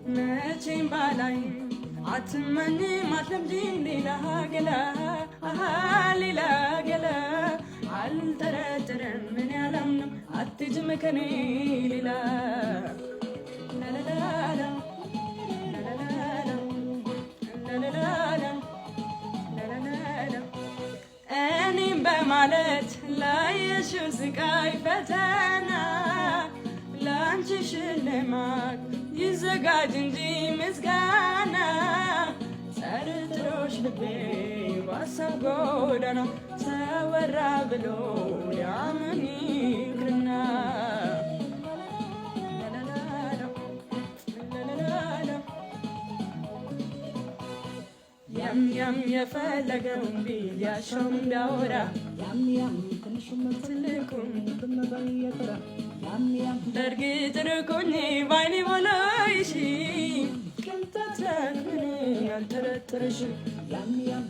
መቼም ባላይ አትመኝም አትለምጂም ሌላ ገላ ሌላ ገላ አልጠረጥርም ምን ያላምንም አትጅም ከኔ ሌላ ላላላ እኔም በማለት ላየሽው ስቃይ ፈተና ላንቺ ሽልማት ይዘጋጅ እንጂ ምስጋና ጠርጥሮሽ ልቤ ባሳብ ጎዳና ተወራ ብሎ ሊያምን ይቅርና ያም ያም የፈለገውን ቢል ያሻውም ቢያወራ ያም ያም ትንሹም ትልቁም በመባየተራ ያም ያም በእርግጥ ርቆኝ ባይኔ ባላይሽ ቅንጣት ምን ያልጠረጠረሽ ያም ያም